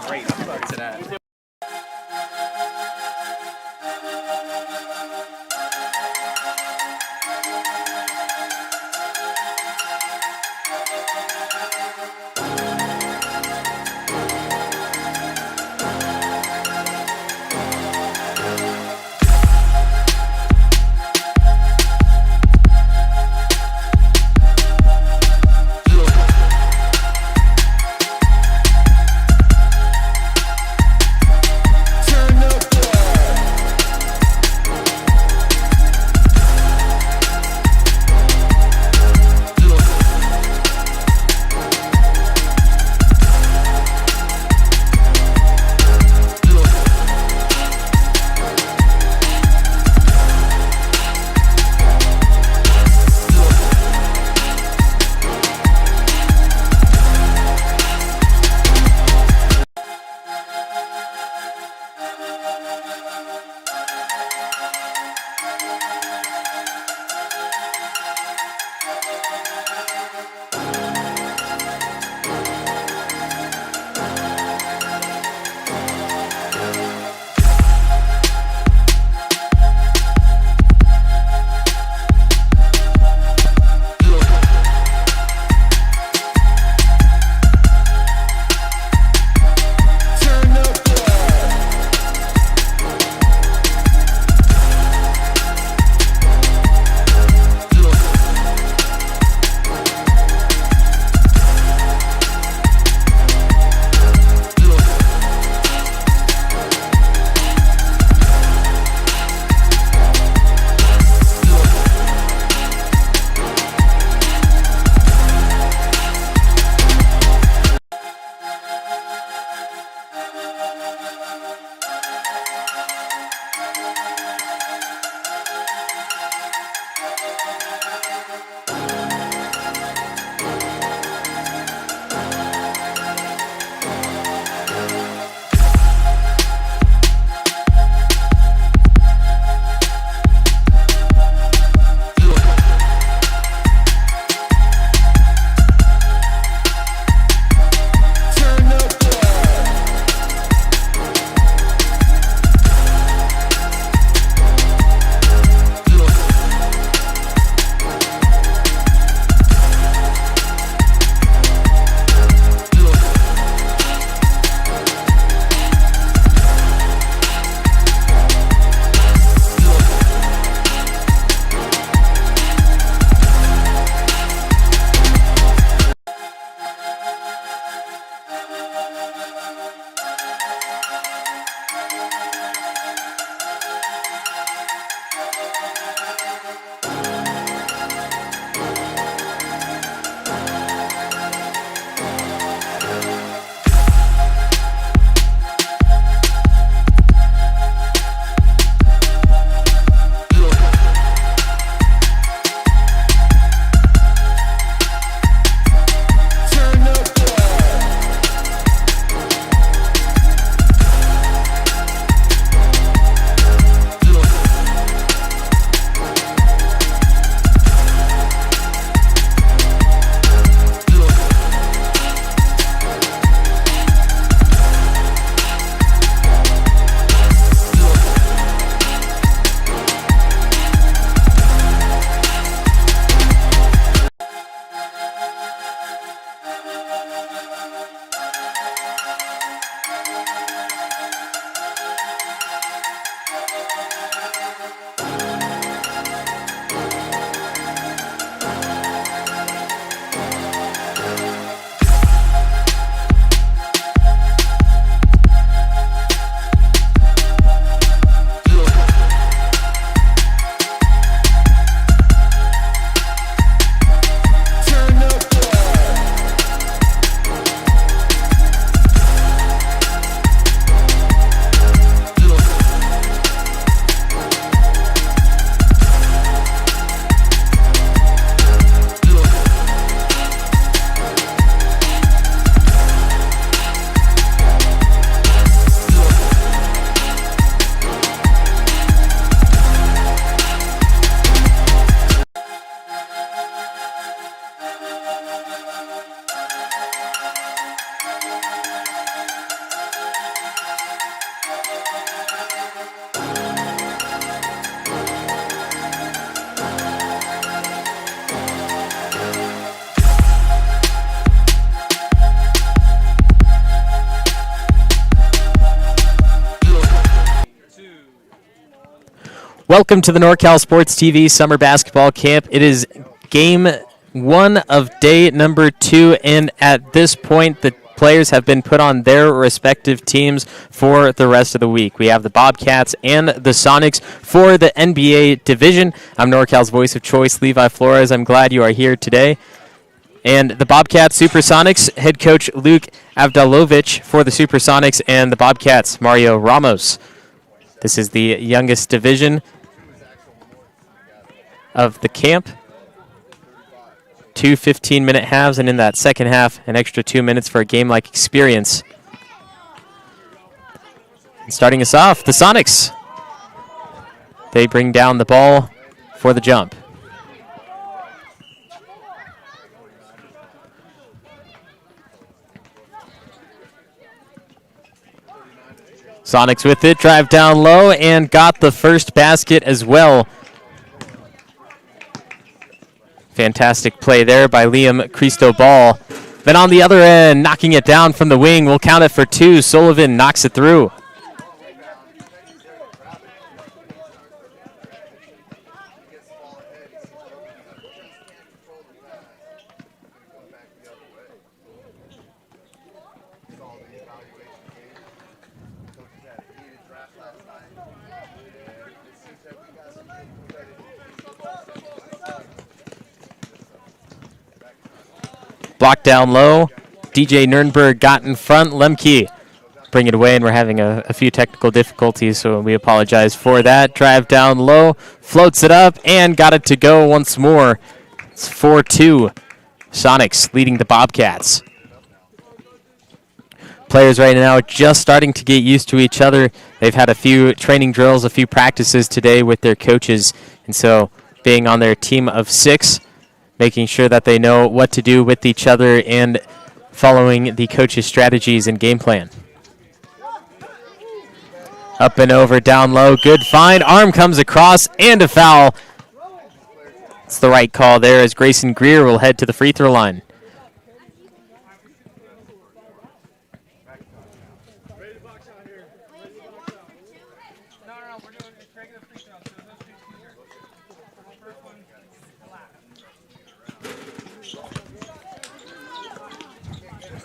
great to that. Welcome to the NorCal Sports TV Summer Basketball Camp. It is game 1 of day number 2, and at this point, the players have been put on their respective teams for the rest of the week. We have the Bobcats and the Sonics for the NBA division. I'm NorCal's voice of choice, Levi Flores. I'm glad you are here today. And the Bobcats Supersonics, head coach Luke Avdalovich for the Supersonics, and the Bobcats, Mario Ramos. This is the youngest division of the camp. 2 15-minute halves, and in that second half, an extra 2 minutes for a game-like experience. And starting us off, the Sonics. They bring down the ball for the jump. Sonics with it, drive down low, and got the first basket as well. Fantastic play there by Liam Cristobal. Then on the other end, knocking it down from the wing. We'll count it for 2. Sullivan knocks it through. Blocked down low. DJ Nurnberg got in front. Lemke bring it away, and we're having a few technical difficulties, so we apologize for that. Drive down low, floats it up, and got it to go once more. It's 4-2. Sonics leading the Bobcats. Players right now just starting to get used to each other. They've had a few training drills, a few practices today with their coaches, and so being on their team of 6, making sure that they know what to do with each other and following the coach's strategies and game plan. Up and over, down low, good find. Arm comes across, and a foul. It's the right call there as Grayson Greer will head to the free throw line.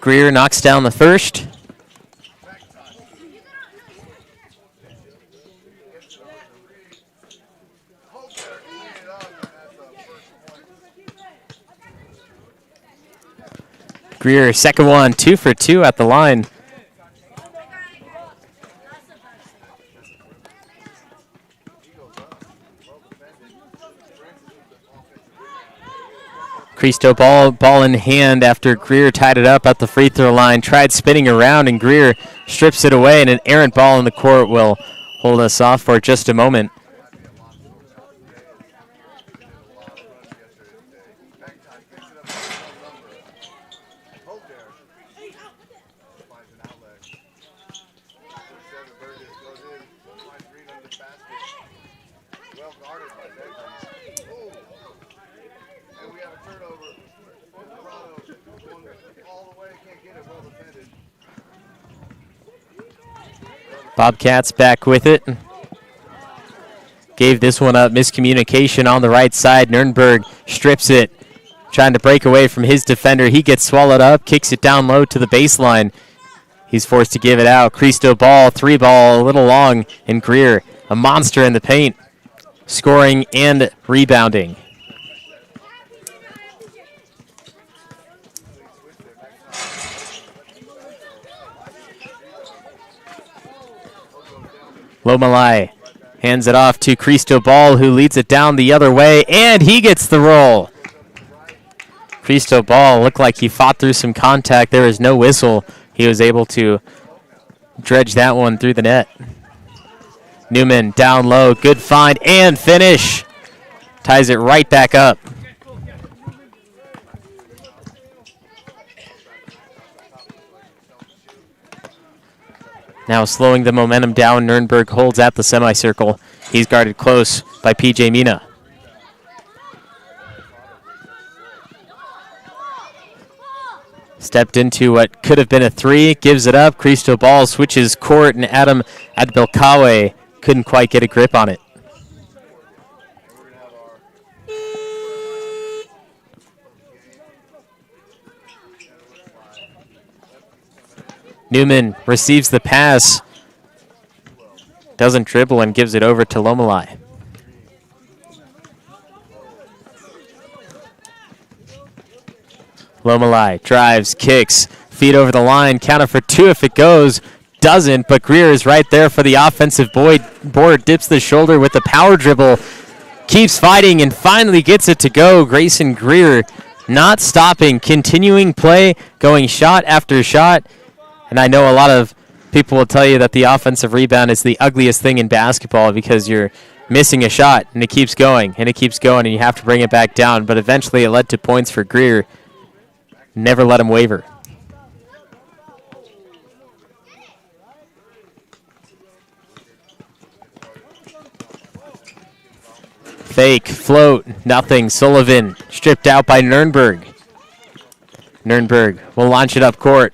Greer knocks down the first. Greer, second one, 2 for 2 at the line. Cristobal, ball in hand after Greer tied it up at the free throw line. Tried spinning around, and Greer strips it away, and an errant ball in the court will hold us off for just a moment. Bobcats back with it. Gave this one up. Miscommunication on the right side. Nurnberg strips it. Trying to break away from his defender. He gets swallowed up. Kicks it down low to the baseline. He's forced to give it out. Cristobal, 3-ball, a little long. And Greer, a monster in the paint. Scoring and rebounding. Lomalai hands it off to Cristobal, who leads it down the other way, and he gets the roll. Cristobal looked like he fought through some contact. There is no whistle. He was able to dredge that one through the net. Newman down low, good find and finish. Ties it right back up. Now slowing the momentum down, Nurnberg holds at the semicircle. He's guarded close by P.J. Mina. Stepped into what could have been a 3, gives it up. Cristobal switches court, and Adam Adbelkawe couldn't quite get a grip on it. Newman receives the pass. Doesn't dribble and gives it over to Lomalai. Lomalai drives, kicks, feed over the line, counter for two if it goes. Doesn't, but Greer is right there for the offensive board, dips the shoulder with the power dribble, keeps fighting and finally gets it to go. Grayson Greer not stopping, continuing play, going shot after shot. And I know a lot of people will tell you that the offensive rebound is the ugliest thing in basketball because you're missing a shot and it keeps going and it keeps going and you have to bring it back down. But eventually it led to points for Greer. Never let him waver. Fake, float, nothing. Sullivan stripped out by Nurnberg. Nurnberg will launch it up court.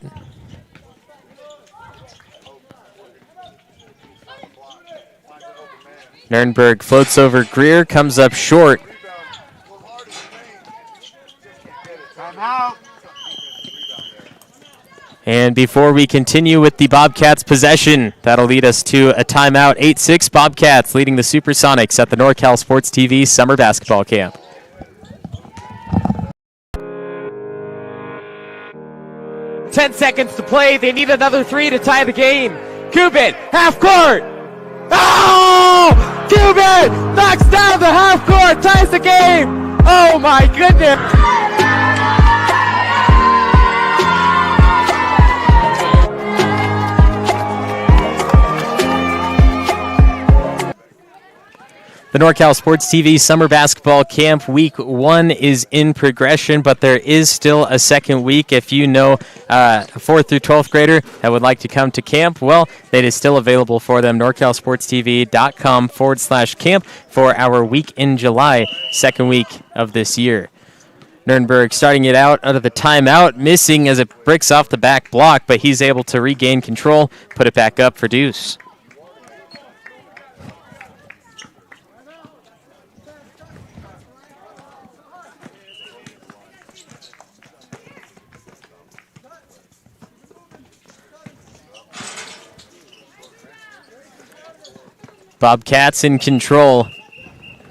Nurnberg floats over Greer, comes up short. And before we continue with the Bobcats possession, that'll lead us to a timeout. 8-6 Bobcats leading the Supersonics at the NorCal Sports TV Summer Basketball Camp. Ten seconds to play. They need another three to tie the game. Cuban, half court. Oh! Cuban knocks down the half court, ties the game. Oh my goodness. The NorCal Sports TV Summer Basketball Camp Week 1 is in progression, but there is still a second week. If you know a 4th through 12th grader that would like to come to camp, well, it is still available for them. NorCalSportsTV.com/camp for our week in July, second week of this year. Nurnberg starting it out of the timeout, missing as it bricks off the back block, but he's able to regain control, put it back up for Deuce. Bobcats in control.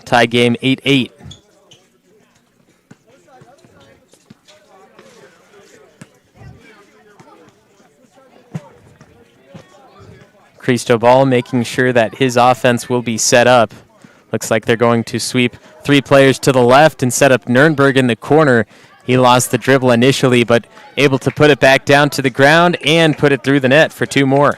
Tie game 8-8. Cristobal making sure that his offense will be set up. Looks like they're going to sweep three players to the left and set up Nurnberg in the corner. He lost the dribble initially, but able to put it back down to the ground and put it through the net for two more.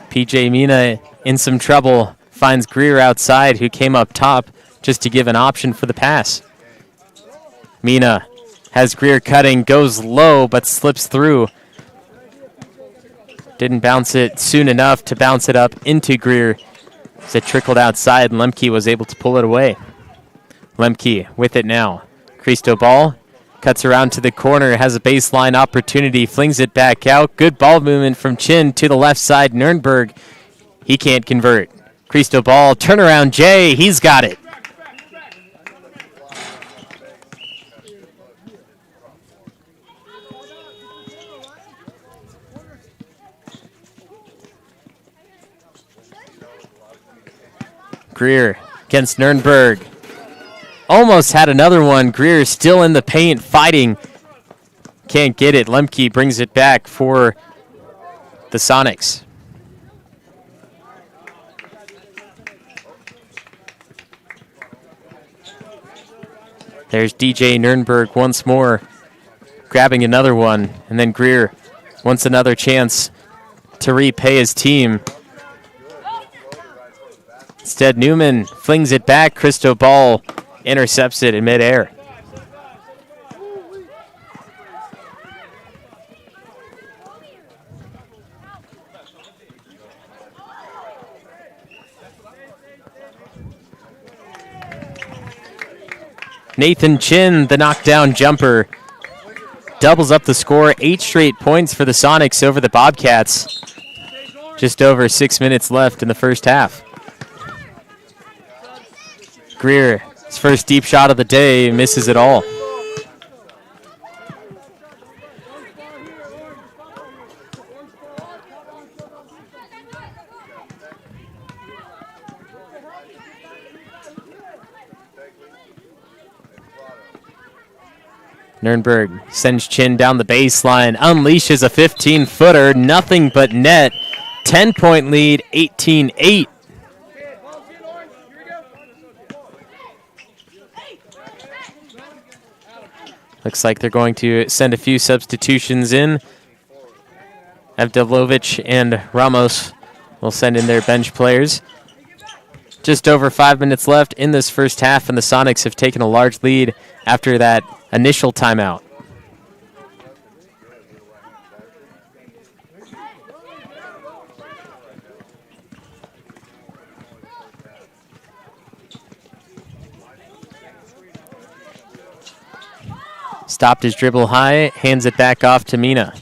PJ Mina in some trouble, finds Greer outside, who came up top just to give an option for the pass. Mina has Greer cutting, goes low, but slips through. Didn't bounce it soon enough to bounce it up into Greer. As it trickled outside, and Lemke was able to pull it away. Lemke with it now. Cristobal cuts around to the corner, has a baseline opportunity, flings it back out. Good ball movement from Chin to the left side. Nurnberg, he can't convert. Cristobal, turnaround Jay, he's got it. Greer against Nurnberg. Almost had another one. Greer still in the paint fighting. Can't get it. Lemke brings it back for the Sonics. There's DJ Nurnberg once more, grabbing another one. And then Greer wants another chance to repay his team. Instead, Newman flings it back. Cristobal intercepts it in midair. Nathan Chin, the knockdown jumper, doubles up the score. 8 straight points for the Sonics over the Bobcats. Just over 6 minutes left in the first half. Greer, his first deep shot of the day, misses it all. Nurnberg sends Chin down the baseline, unleashes a 15-footer, nothing but net. 10-point lead, 18-8. Looks like they're going to send a few substitutions in. Evdelovich and Ramos will send in their bench players. Just over 5 minutes left in this first half, and the Sonics have taken a large lead after that initial timeout. Stopped his dribble high, hands it back off to Mina.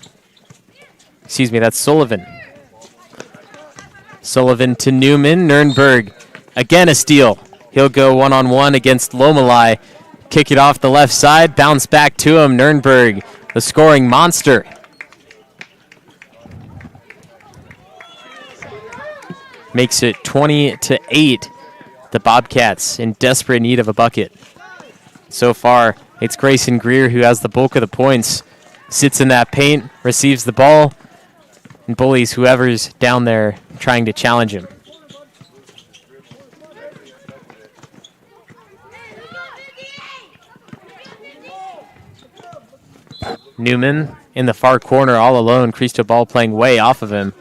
Excuse me, that's Sullivan. Sullivan to Newman. Nurnberg, again a steal. He'll go one-on-one against Lomalai. Kick it off the left side, bounce back to him. Nurnberg, the scoring monster. Makes it 20-8. The Bobcats in desperate need of a bucket. So far, it's Grayson Greer who has the bulk of the points. Sits in that paint, receives the ball, and bullies whoever's down there trying to challenge him. Newman in the far corner all alone. Cristobal playing way off of him.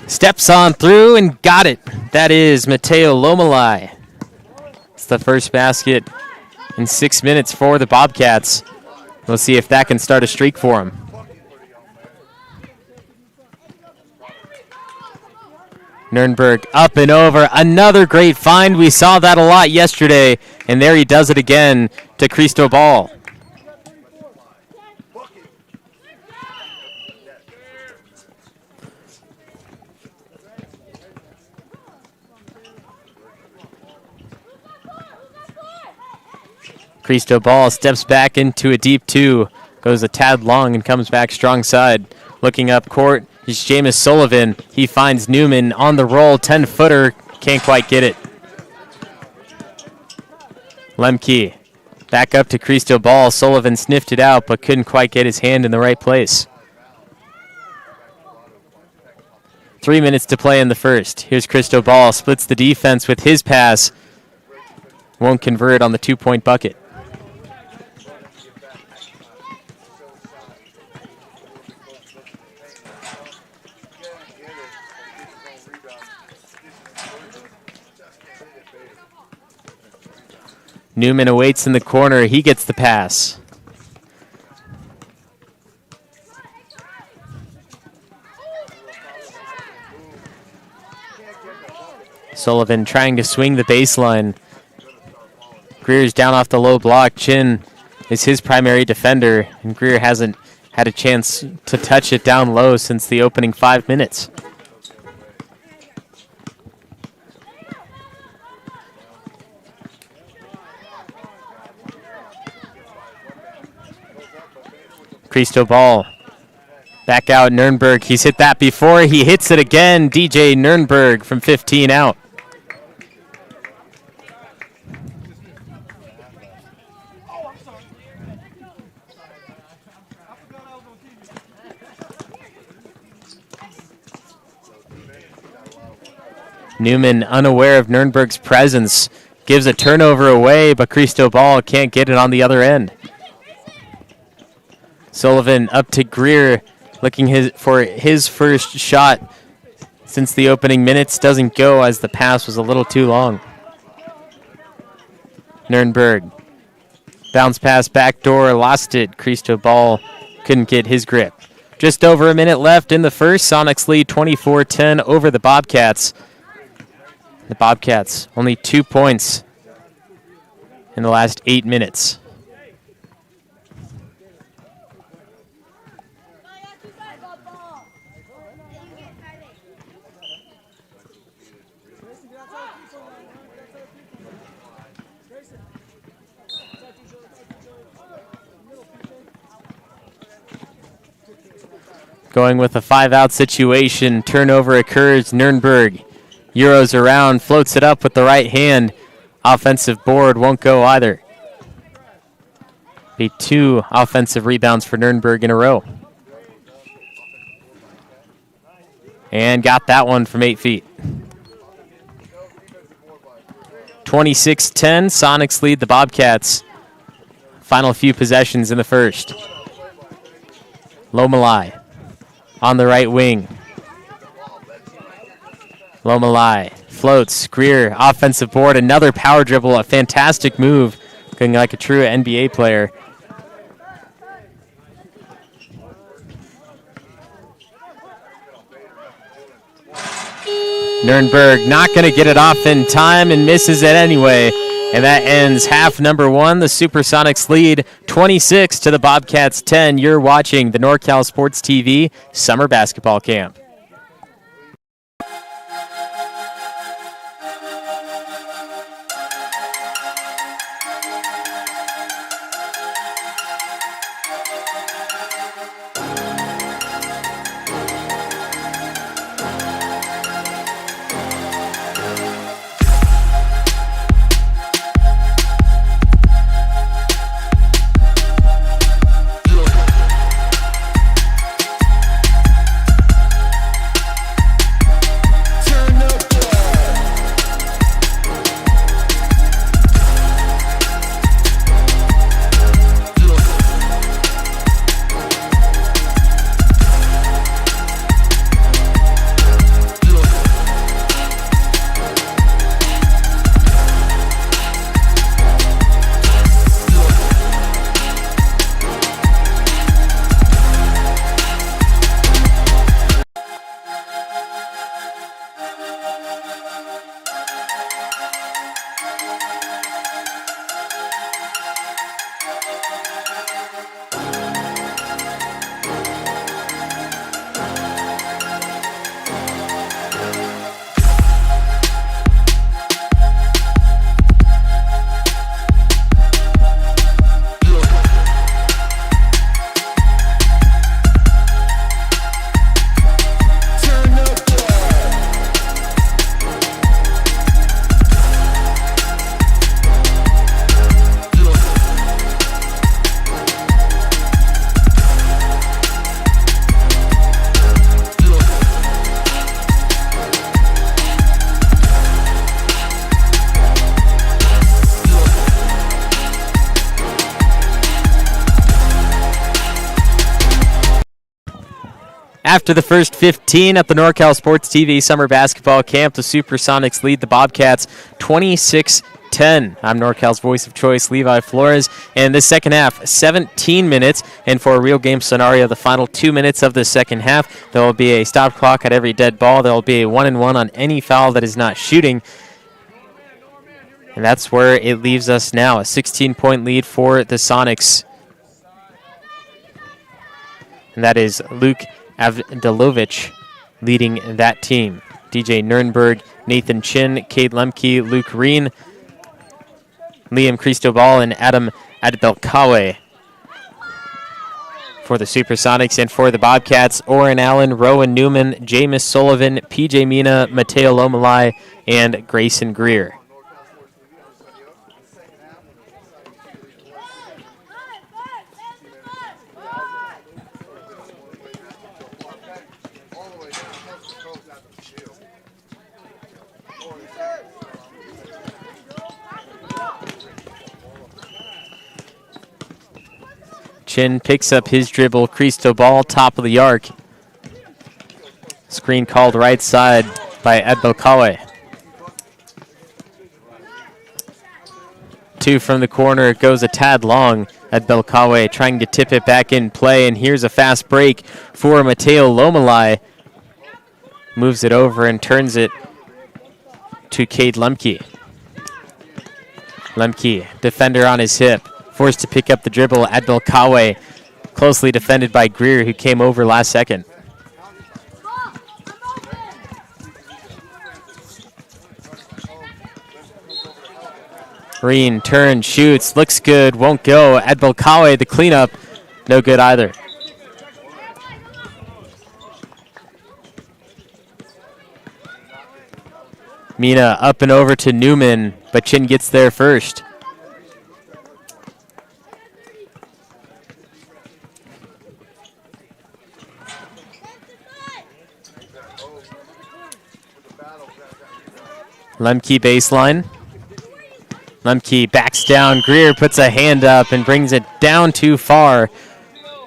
Steps on through and got it. That is Mateo Lomalai. It's the first basket in 6 minutes for the Bobcats. We'll see if that can start a streak for him. Nurnberg up and over. Another great find. We saw that a lot yesterday. And there he does it again to Cristobal. Cristobal steps back into a deep 2. Goes a tad long and comes back strong side. Looking up court is Jameis Sullivan. He finds Newman on the roll. 10-footer. Can't quite get it. Lemke back up to Cristobal. Sullivan sniffed it out but couldn't quite get his hand in the right place. 3 minutes to play in the first. Here's Cristobal. Splits the defense with his pass. Won't convert on the 2-point bucket. Newman awaits in the corner. He gets the pass. Sullivan trying to swing the baseline. Greer's down off the low block. Chin is his primary defender, and Greer hasn't had a chance to touch it down low since the opening 5 minutes. Cristobal back out. Nurnberg, he's hit that before. He hits it again. DJ Nurnberg from 15 out. Newman, unaware of Nurnberg's presence, gives a turnover away, but Cristobal can't get it on the other end. Sullivan up to Greer, looking for his first shot since the opening minutes. Doesn't go as the pass was a little too long. Nurnberg, bounce pass backdoor, lost it. Cristobal couldn't get his grip. Just over a minute left in the first. Sonics lead 24-10 over the Bobcats. The Bobcats only 2 points in the last 8 minutes. Going with a 5-out situation. Turnover occurs. Nurnberg Euros around, floats it up with the right hand. Offensive board won't go either. Be 2 offensive rebounds for Nurnberg in a row. And got that one from 8 feet. 26-10, Sonics lead the Bobcats. Final few possessions in the first. Lomalai on the right wing. Lomalai floats. Greer, offensive board, another power dribble, a fantastic move, looking like a true NBA player. Nurnberg not going to get it off in time and misses it anyway. And that ends half number 1. The Supersonics lead 26 to the Bobcats 10. You're watching the NorCal Sports TV Summer Basketball Camp. After the first 15 at the NorCal Sports TV Summer Basketball Camp, the Supersonics lead the Bobcats 26-10. I'm NorCal's voice of choice, Levi Flores. And this second half, 17 minutes. And for a real game scenario, the final 2 minutes of the second half, there will be a stop clock at every dead ball. There will be a 1-and-1 on any foul that is not shooting. And that's where it leaves us now, a 16-point lead for the Sonics. And that is Luke Avdilovich leading that team. DJ Nurnberg, Nathan Chin, Cade Lemke, Luke Reen, Liam Cristobal, and Adam Adbelkawe. For the Supersonics and for the Bobcats, Oren Allen, Rowan Newman, Jameis Sullivan, PJ Mina, Mateo Lomalai, and Grayson Greer. Chin picks up his dribble. Cristobal, top of the arc. Screen called right side by Adbelkawe. 2 from the corner. It goes a tad long. Ed Belkawe trying to tip it back in play, and here's a fast break for Mateo Lomalai. Moves it over and turns it to Cade Lemke. Lemke, defender on his hip, forced to pick up the dribble. Ed Belkawe, closely defended by Greer, who came over last second. Green, turn, shoots, looks good, won't go. Ed Belkawe, the cleanup, no good either. Mina up and over to Newman, but Chin gets there first. Lemke baseline. Lemke backs down. Greer puts a hand up and brings it down too far.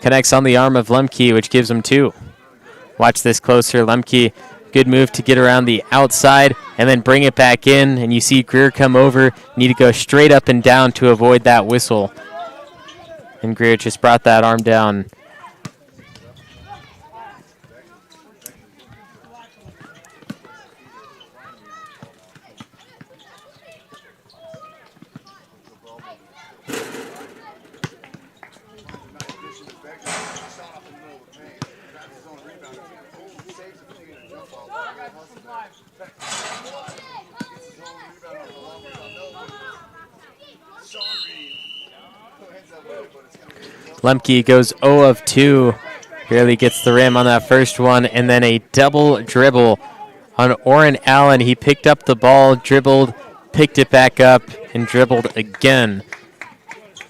Connects on the arm of Lemke, which gives him 2. Watch this closer. Lemke, good move to get around the outside and then bring it back in. And you see Greer come over. Need to go straight up and down to avoid that whistle. And Greer just brought that arm down. Lemke goes 0 of 2. Barely gets the rim on that first one, and then a double dribble on Oren Allen. He picked up the ball, dribbled, picked it back up, and dribbled again.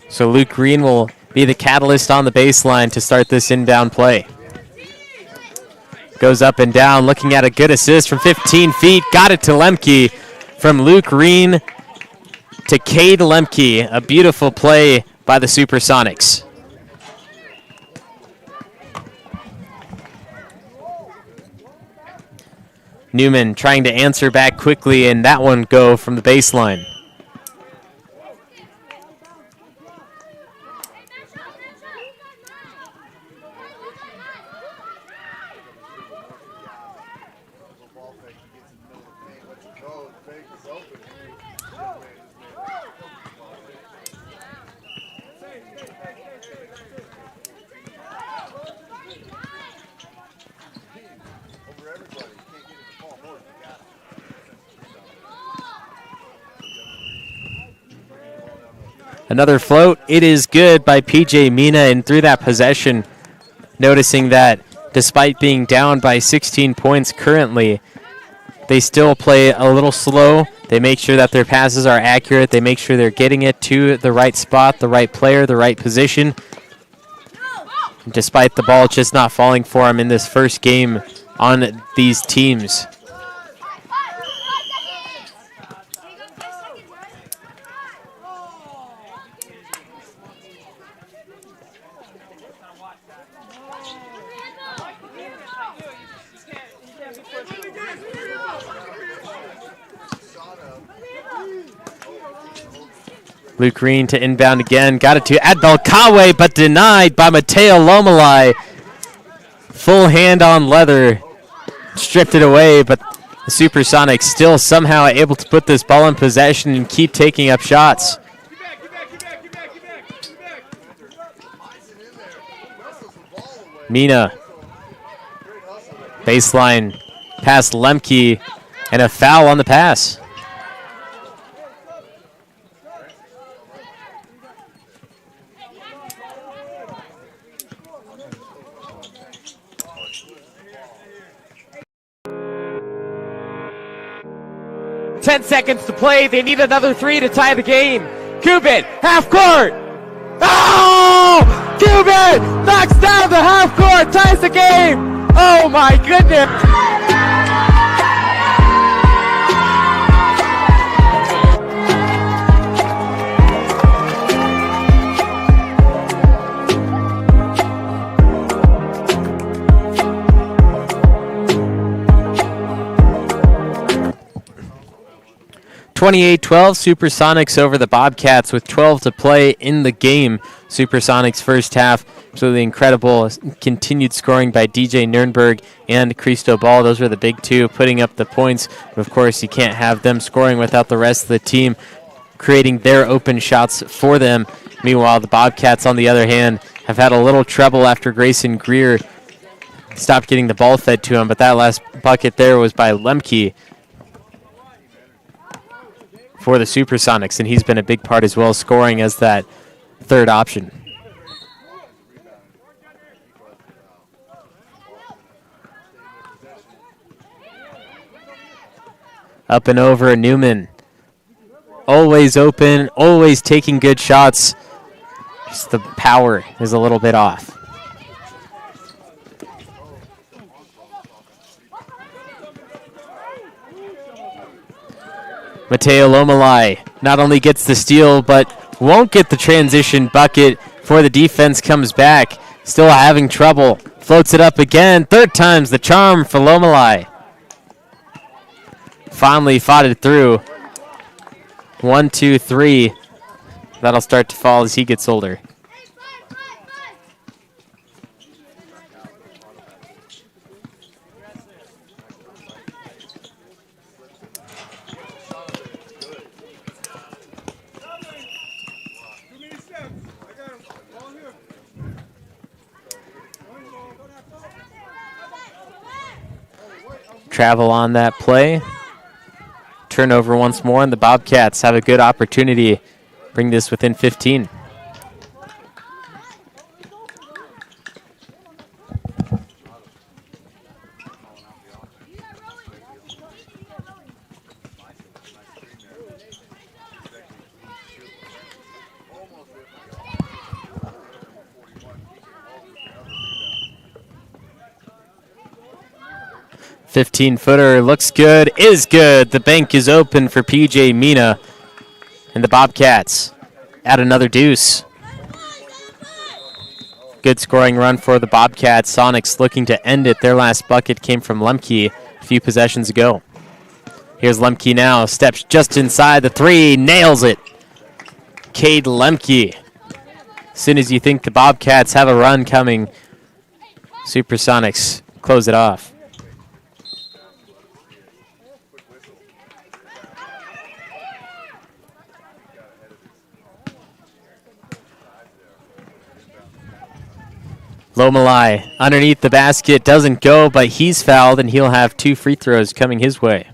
So Luke Green will be the catalyst on the baseline to start this inbound play. Goes up and down, looking at a good assist from 15 feet. Got it to Lemke. From Luke Green to Cade Lemke. A beautiful play by the Supersonics. Newman trying to answer back quickly, and that one go from the baseline. Another float. It is good by PJ Mina, and through that possession, noticing that despite being down by 16 points currently, they still play a little slow. They make sure that their passes are accurate. They make sure they're getting it to the right spot, the right player, the right position. Despite the ball just not falling for them in this first game on these teams. Luke Green to inbound again. Got it to Ed Belkawe, but denied by Mateo Lomalai. Full hand on leather. Stripped it away, but the Supersonics still somehow able to put this ball in possession and keep taking up shots. Mina. Baseline past Lemke, and a foul on the pass. Ten seconds to play. They need another 3 to tie the game. Cuban, half court. Oh! Cuban knocks down the half court, ties the game. Oh my goodness. 28-12, Supersonics over the Bobcats with 12 to play in the game. Supersonics first half, absolutely incredible. Continued scoring by DJ Nurnberg and Cristo Ball. Those were the big two putting up the points. But of course, you can't have them scoring without the rest of the team creating their open shots for them. Meanwhile, the Bobcats, on the other hand, have had a little trouble after Grayson Greer stopped getting the ball fed to him. But that last bucket there was by Lemke for the Supersonics, and he's been a big part as well, scoring as that third option. Up and over, Newman. Always open, always taking good shots. Just the power is a little bit off. Mateo Lomalai not only gets the steal, but won't get the transition bucket before the defense comes back. Still having trouble. Floats it up again. Third time's the charm for Lomalai. Finally fought it through. 1, 2, 3. That'll start to fall as he gets older. Travel on that play. Turnover once more, and the Bobcats have a good opportunity. Bring this within 15. Footer looks good, is good. The bank is open for PJ Mina. And the Bobcats add another deuce. Good scoring run for the Bobcats. Sonics looking to end it. Their last bucket came from Lemke a few possessions ago. Here's Lemke now. Steps just inside the three. Nails it. Cade Lemke. As soon as you think the Bobcats have a run coming, Supersonics close it off. Lomalai underneath the basket, doesn't go, but he's fouled, and he'll have 2 free throws coming his way.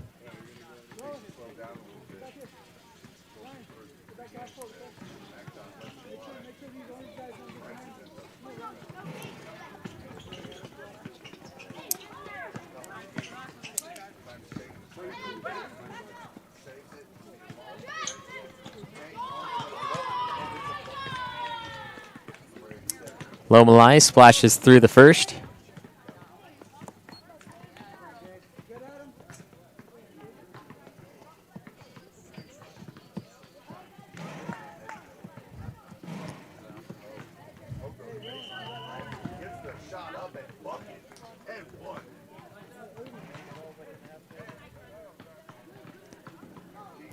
Lomalai splashes through the first.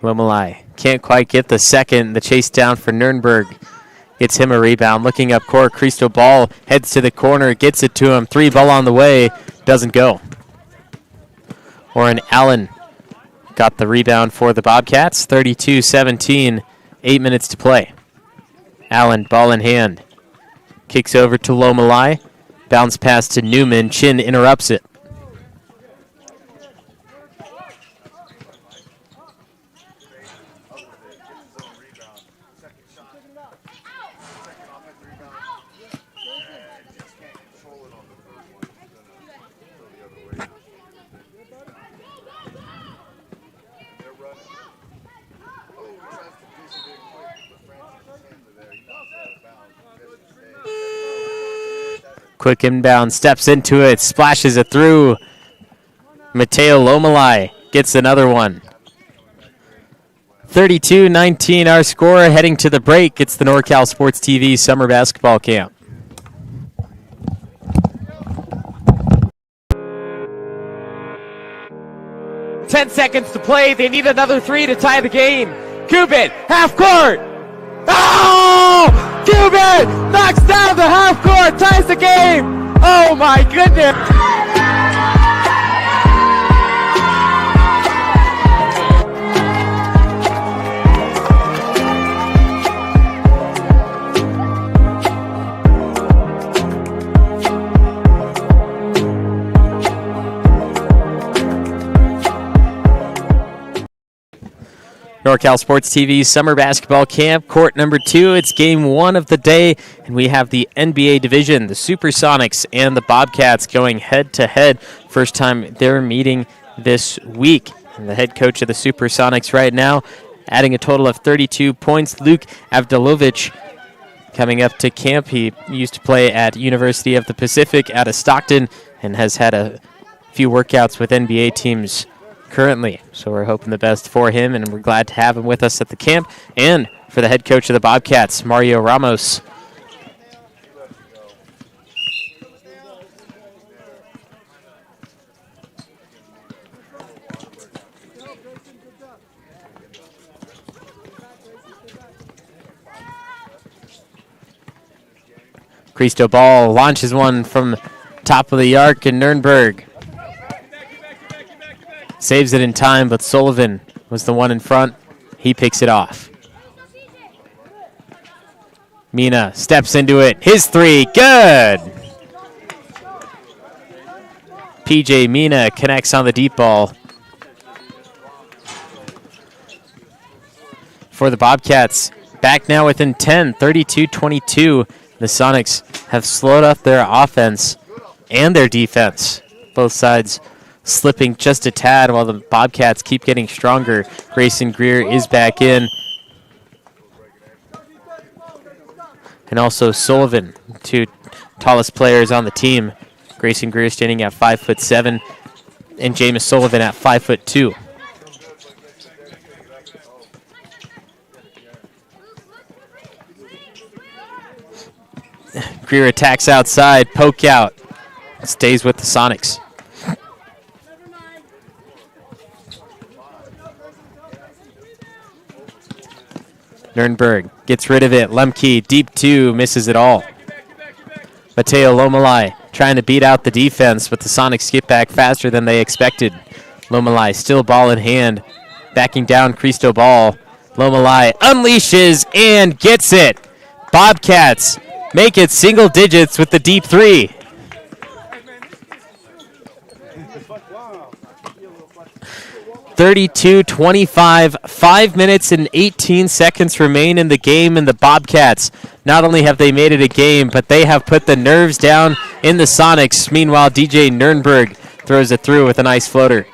Lomalai can't quite get the second. The chase down for Nurnberg. Gets him a rebound. Looking up court, Cristo Ball heads to the corner, gets it to him. 3 ball on the way, doesn't go. Oren Allen got the rebound for the Bobcats. 32-17, 8 minutes to play. Allen, ball in hand. Kicks over to Lomalai. Bounce pass to Newman. Chin interrupts it. Quick inbound, steps into it, splashes it through. Mateo Lomalai gets another one. 32-19 our score, heading to the break. It's the NorCal Sports TV Summer Basketball Camp. 10 seconds to play. They need another 3 to tie the game. Kubit, half court. Oh! Kubit knocks down the half court, ties the game. Oh my goodness. NorCal Sports TV Summer Basketball Camp, court number 2. It's game 1 of the day, and we have the NBA division, the Supersonics and the Bobcats going head-to-head. First time they're meeting this week. And the head coach of the Supersonics right now, adding a total of 32 points, Luke Avdilovich, coming up to camp. He used to play at University of the Pacific out of Stockton and has had a few workouts with NBA teams currently. So we're hoping the best for him, and we're glad to have him with us at the camp. And for the head coach of the Bobcats, Mario Ramos. Cristobal launches one from top of the arc, and Nurnberg saves it in time, but Sullivan was the one in front. He picks it off. Mina steps into it. His 3, good! PJ Mina connects on the deep ball. For the Bobcats, back now within 10, 32-22. The Sonics have slowed up their offense and their defense. Both sides slipping just a tad while the Bobcats keep getting stronger. Grayson Greer is back in. And also Sullivan, 2 tallest players on the team. Grayson Greer standing at 5'7", and Jameis Sullivan at 5'2". Greer attacks outside, poke out. Stays with the Sonics. Nurnberg gets rid of it. Lemke, deep 2, misses it all. Mateo Lomalai trying to beat out the defense, but the Sonics get back faster than they expected. Lomalai still ball in hand. Backing down Cristobal. Lomalai unleashes and gets it. Bobcats make it single digits with the deep 3. (32-25), 5 minutes and 18 seconds remain in the game, and the Bobcats not only have they made it a game, but they have put the nerves down in the Sonics. Meanwhile, DJ Nurnberg throws it through with a nice floater.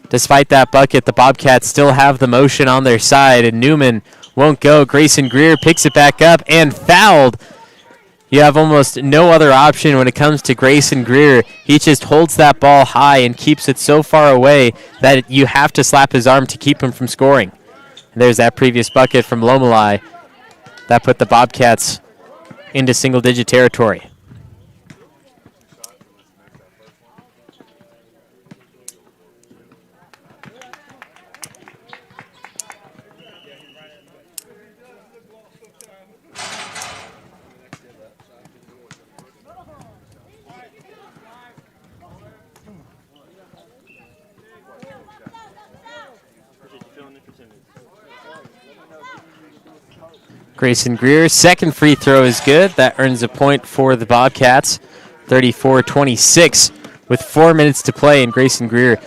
Despite that bucket, the Bobcats still have the motion on their side, and Newman won't go. Grayson Greer picks it back up and fouled. You have almost no other option when it comes to Grayson Greer. He just holds that ball high and keeps it so far away that you have to slap his arm to keep him from scoring. And there's that previous bucket from Lomalai. That put the Bobcats into single-digit territory. Grayson Greer, second free throw is good. That earns a point for the Bobcats. 34-26 with 4 minutes to play, and Grayson Greer,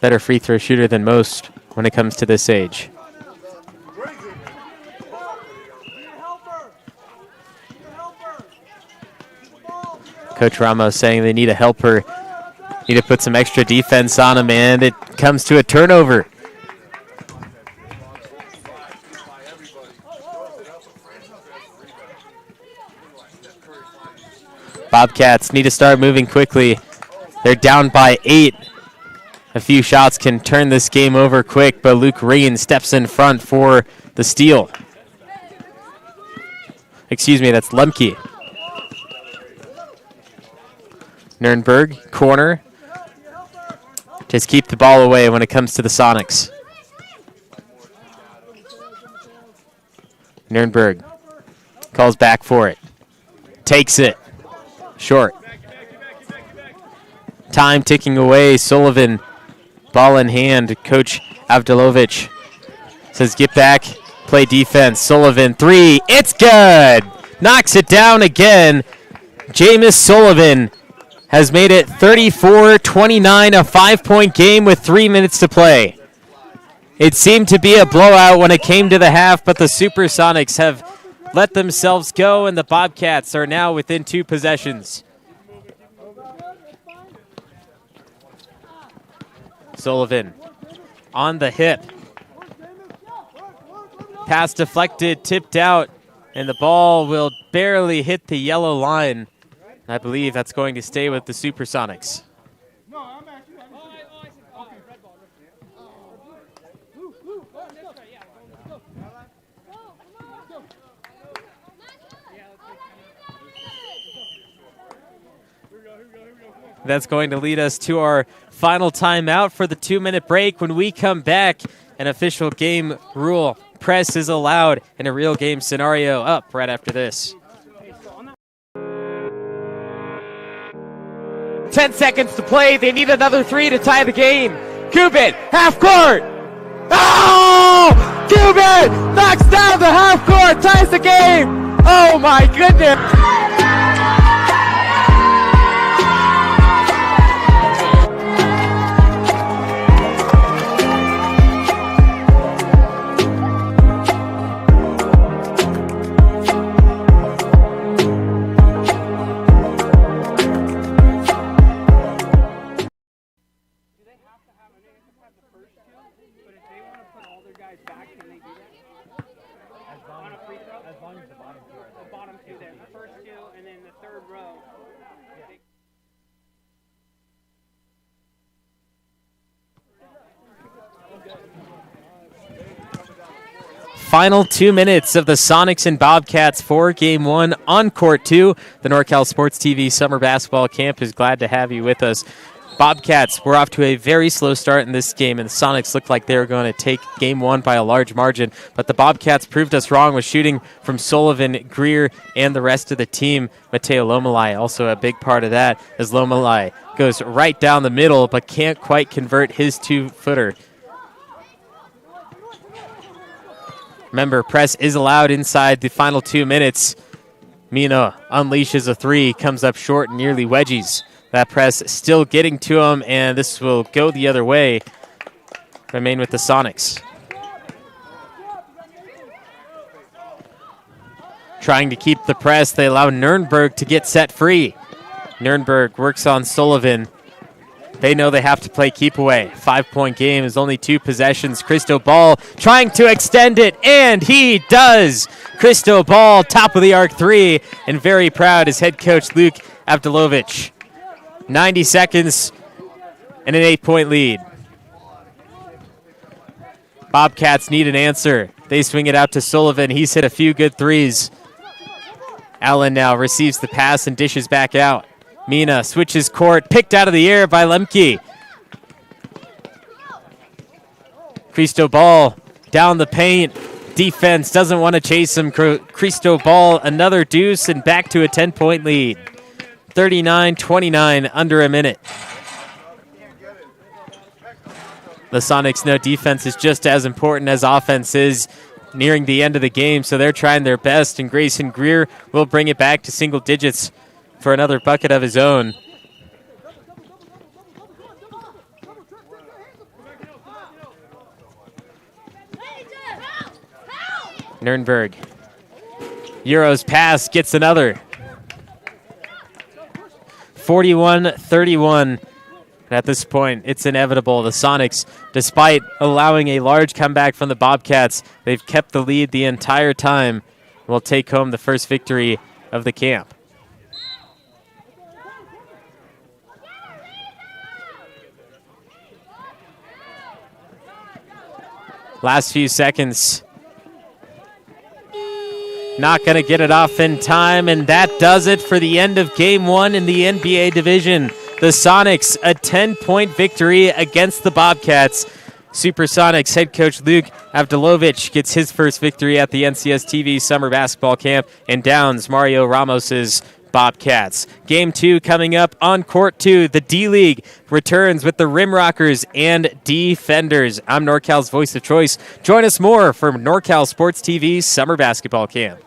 better free throw shooter than most when it comes to this age. Coach Ramos saying they need a helper, need to put some extra defense on him, and it comes to a turnover. Bobcats need to start moving quickly. They're down by 8. A few shots can turn this game over quick, but Luke Reen steps in front for the steal. Excuse me, that's Lemke. Nurnberg, corner. Just keep the ball away when it comes to the Sonics. Nurnberg calls back for it. Takes it. Short. Time ticking away. Sullivan, ball in hand. Coach Avdilovic says get back, play defense. Sullivan, three. It's good. Knocks it down again. Jameis Sullivan has made it 34-29, a 5-point game with 3 minutes to play. It seemed to be a blowout when it came to the half, but the Supersonics have let themselves go, and the Bobcats are now within 2 possessions. Sullivan on the hip. Pass deflected, tipped out, and the ball will barely hit the yellow line. I believe that's going to stay with the Supersonics. That's going to lead us to our final timeout for the 2-minute break. When we come back, an official game rule. Press is allowed in a real game scenario up right after this. 10 seconds to play. They need another 3 to tie the game. Cuban, half court. Oh! Cuban knocks down the half court, ties the game. Oh my goodness. Final 2 minutes of the Sonics and Bobcats for Game 1 on Court 2. The NorCal Sports TV Summer Basketball Camp is glad to have you with us. Bobcats were off to a very slow start in this game, and the Sonics looked like they were going to take Game 1 by a large margin, but the Bobcats proved us wrong with shooting from Sullivan, Greer, and the rest of the team. Mateo Lomalai also a big part of that, as Lomalai goes right down the middle, but can't quite convert his 2-footer. Remember, press is allowed inside the final 2 minutes. Mina unleashes a 3, comes up short and nearly wedgies. That press still getting to him, and this will go the other way. Remain with the Sonics. Trying to keep the press, they allow Nurnberg to get set free. Nurnberg works on Sullivan. They know they have to play keep away. 5-point game is only 2 possessions. Christo Ball trying to extend it, and he does. Christo Ball, top of the arc 3, and very proud is head coach Luke Avdilovic. 90 seconds and an 8-point lead. Bobcats need an answer. They swing it out to Sullivan. He's hit a few good threes. Allen now receives the pass and dishes back out. Mina switches court, picked out of the air by Lemke. Christo Ball down the paint. Defense doesn't want to chase him. Christo Ball, another deuce, and back to a 10-point lead. 39-29, under a minute. The Sonics know defense is just as important as offense is nearing the end of the game, so they're trying their best, and Grayson Greer will bring it back to single digits for another bucket of his own. Nurnberg. Euros pass, gets another. 41-31. At this point, it's inevitable. The Sonics, despite allowing a large comeback from the Bobcats, they've kept the lead the entire time. Will take home the first victory of the camp. Last few seconds. Not going to get it off in time, and that does it for the end of Game 1 in the NBA division. the Sonics a 10-point victory against the Bobcats. Supersonics head coach Luke Avdilovich gets his first victory at the NCS TV Summer Basketball Camp and downs Mario Ramos's Bobcats. Game 2 coming up on Court 2. The D-League returns with the Rim Rockers and Defenders. I'm NorCal's voice of choice. Join us more for NorCal Sports TV Summer Basketball Camp.